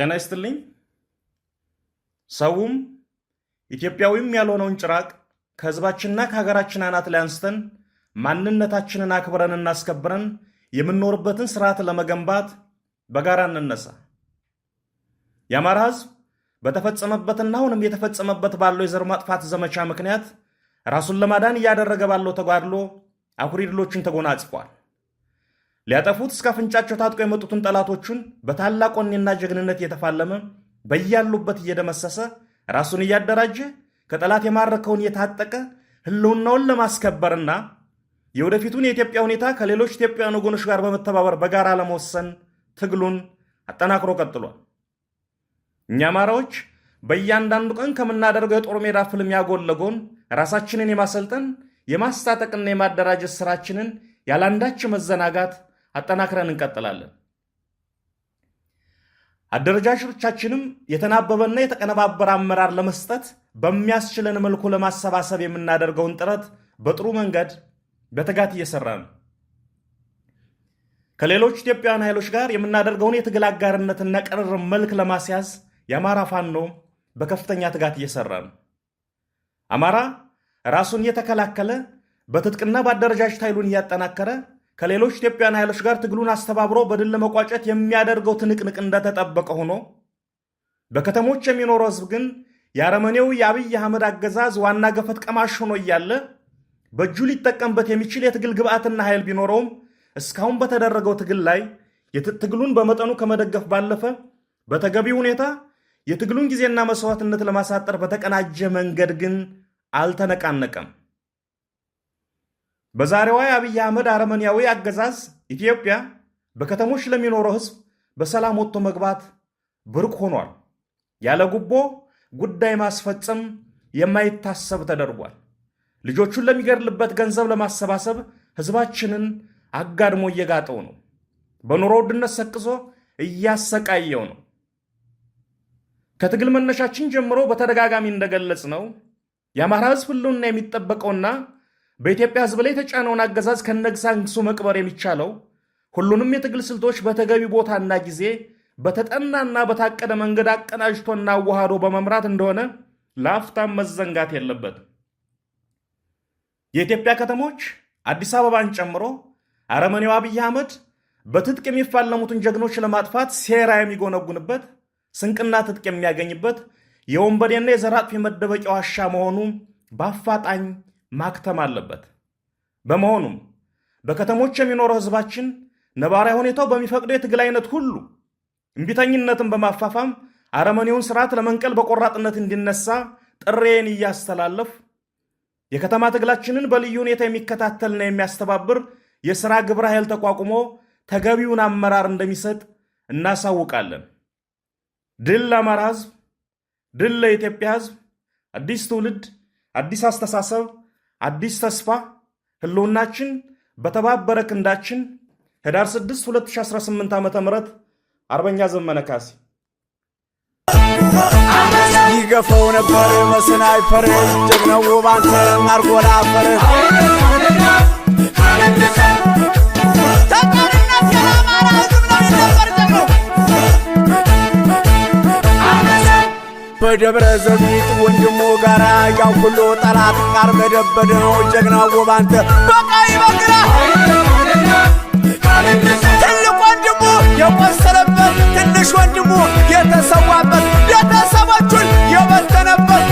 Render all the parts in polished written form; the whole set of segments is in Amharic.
ጤና ይስጥልኝ። ሰውም ኢትዮጵያዊም ያልሆነውን ጭራቅ ከህዝባችንና ከሀገራችን አናት ላይ አንስተን ማንነታችንን አክብረን እናስከብረን የምንኖርበትን ስርዓት ለመገንባት በጋራ እንነሳ። የአማራ ህዝብ በተፈጸመበትና አሁንም የተፈጸመበት ባለው የዘር ማጥፋት ዘመቻ ምክንያት ራሱን ለማዳን እያደረገ ባለው ተጋድሎ አኩሪ ድሎችን ተጎናጽፏል። ሊያጠፉት እስከ አፍንጫቸው ታጥቆ የመጡትን ጠላቶቹን በታላቅ ወኔና ጀግንነት እየተፋለመ በያሉበት እየደመሰሰ ራሱን እያደራጀ ከጠላት የማረከውን እየታጠቀ ህልውናውን ለማስከበርና የወደፊቱን የኢትዮጵያ ሁኔታ ከሌሎች ኢትዮጵያውያን ወገኖች ጋር በመተባበር በጋራ ለመወሰን ትግሉን አጠናክሮ ቀጥሏል። እኛ አማራዎች በእያንዳንዱ ቀን ከምናደርገው የጦር ሜዳ ፍልሚያ ጎን ለጎን ራሳችንን የማሰልጠን የማስታጠቅና የማደራጀት ስራችንን ያላንዳች መዘናጋት አጠናክረን እንቀጥላለን። አደረጃጀቶቻችንም የተናበበና የተቀነባበረ አመራር ለመስጠት በሚያስችለን መልኩ ለማሰባሰብ የምናደርገውን ጥረት በጥሩ መንገድ በትጋት እየሰራን ነው። ከሌሎች ኢትዮጵያውያን ኃይሎች ጋር የምናደርገውን የትግል አጋርነትና ቅርርብ መልክ ለማስያዝ የአማራ ፋኖ በከፍተኛ ትጋት እየሰራ ነው። አማራ ራሱን እየተከላከለ በትጥቅና በአደረጃጀት ኃይሉን እያጠናከረ ከሌሎች ኢትዮጵያውያን ኃይሎች ጋር ትግሉን አስተባብሮ በድል ለመቋጨት የሚያደርገው ትንቅንቅ እንደተጠበቀ ሆኖ በከተሞች የሚኖረው ህዝብ ግን የአረመኔው የአብይ አህመድ አገዛዝ ዋና ገፈት ቀማሽ ሆኖ እያለ በእጁ ሊጠቀምበት የሚችል የትግል ግብዓትና ኃይል ቢኖረውም እስካሁን በተደረገው ትግል ላይ ትግሉን በመጠኑ ከመደገፍ ባለፈ በተገቢ ሁኔታ የትግሉን ጊዜና መስዋዕትነት ለማሳጠር በተቀናጀ መንገድ ግን አልተነቃነቀም። በዛሬዋ የአብይ አህመድ አረመኔያዊ አገዛዝ ኢትዮጵያ በከተሞች ለሚኖረው ህዝብ በሰላም ወጥቶ መግባት ብርቅ ሆኗል። ያለ ጉቦ ጉዳይ ማስፈጸም የማይታሰብ ተደርጓል። ልጆቹን ለሚገድልበት ገንዘብ ለማሰባሰብ ህዝባችንን አጋድሞ እየጋጠው ነው። በኑሮ ውድነት ሰቅዞ እያሰቃየው ነው። ከትግል መነሻችን ጀምሮ በተደጋጋሚ እንደገለጽ ነው የአማራ ህዝብ ህልውና የሚጠበቀውና በኢትዮጵያ ህዝብ ላይ የተጫነውን አገዛዝ ከነግሳንግሱ መቅበር የሚቻለው ሁሉንም የትግል ስልቶች በተገቢ ቦታና ጊዜ በተጠናና በታቀደ መንገድ አቀናጅቶና አዋህዶ በመምራት እንደሆነ ለአፍታም መዘንጋት የለበትም። የኢትዮጵያ ከተሞች አዲስ አበባን ጨምሮ አረመኔው አብይ አህመድ በትጥቅ የሚፋለሙትን ጀግኖች ለማጥፋት ሴራ የሚጎነጉንበት ስንቅና ትጥቅ የሚያገኝበት የወንበዴና የዘር አጥፊ መደበቂያ ዋሻ መሆኑ በአፋጣኝ ማክተም አለበት። በመሆኑም በከተሞች የሚኖረው ህዝባችን ነባራዊ ሁኔታው በሚፈቅደው የትግል አይነት ሁሉ እምቢተኝነትን በማፋፋም አረመኔውን ስርዓት ለመንቀል በቆራጥነት እንዲነሳ ጥሬን እያስተላለፍ የከተማ ትግላችንን በልዩ ሁኔታ የሚከታተልና የሚያስተባብር የሥራ ግብረ ኃይል ተቋቁሞ ተገቢውን አመራር እንደሚሰጥ እናሳውቃለን። ድል ለአማራ ህዝብ፣ ድል ለኢትዮጵያ ህዝብ። አዲስ ትውልድ፣ አዲስ አስተሳሰብ፣ አዲስ ተስፋ። ህልውናችን በተባበረ ክንዳችን። ህዳር 6 2018 ዓ.ም አርበኛ ዘመነ ካሴ። ይገፈው ነበር መስናይፐር ጀግናው ባንተ ማርጎላ አፈር ተቀርነት የአማራ ህዝብ ነው ነበር ጀግናው በደብረ ዘቢጥ ወንድሙ ጋራ ያው ሁሉ ጠላት ጋር በደበደው ጀግናው ባንተ በቀይ በግራ ትልቅ ወንድሙ የቆሰለበት ትንሽ ወንድሙ የተሰዋበት ቤተሰቦቹን የበተነበት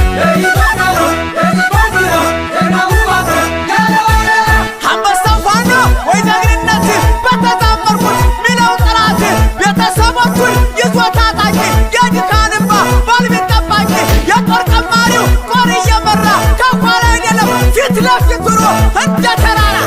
አንበሳው ፋኖ ወይ ጀግንነት በተዛመርኩት ሚለው ጠላት ቤተሰቦቹን ይዞ ታጣቂ የድካንባ ባልቤት ጠባቂ የጦር ቀማሪው ጦር እየመራ ከኋላ አይደለም ፊት ለፊት ሆኖ እንደ ተራራ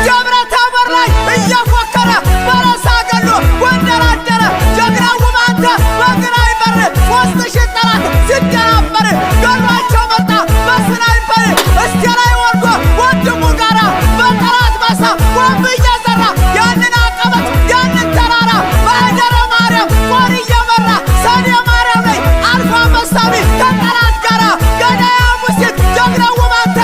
ደብረ ታቦር ላይ እያፎከረ በረሳ ገሎ ጎንደር አደረ ጀግናው ባንተ በስናይፐር 3000 ጠላት ሲደናበር ገሏቸው መጣ በስናይፐር እስከ ላይ ወርዶ ወንድሙ ጋራ በጠላት ማሳ ቦምብ እየዘራ ያንን አቀበት ያንን ተራራ በአደረ ማርያም ጦር እየመራ ሰኔ ማርያም ላይ አልፎ መሳቢ ከጠላት ጋራ ገዳያ ሙሲት ጀግናው ባንተ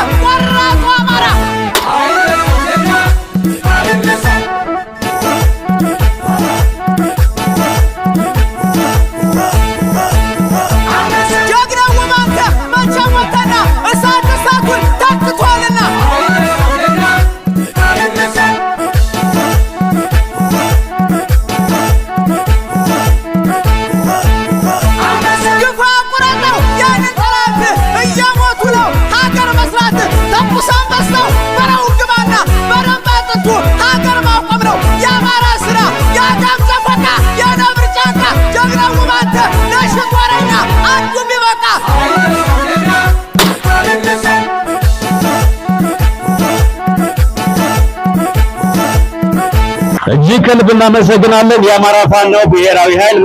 እጅግ ከልብ እናመሰግናለን። የአማራ ፋኖ ብሔራዊ ኃይል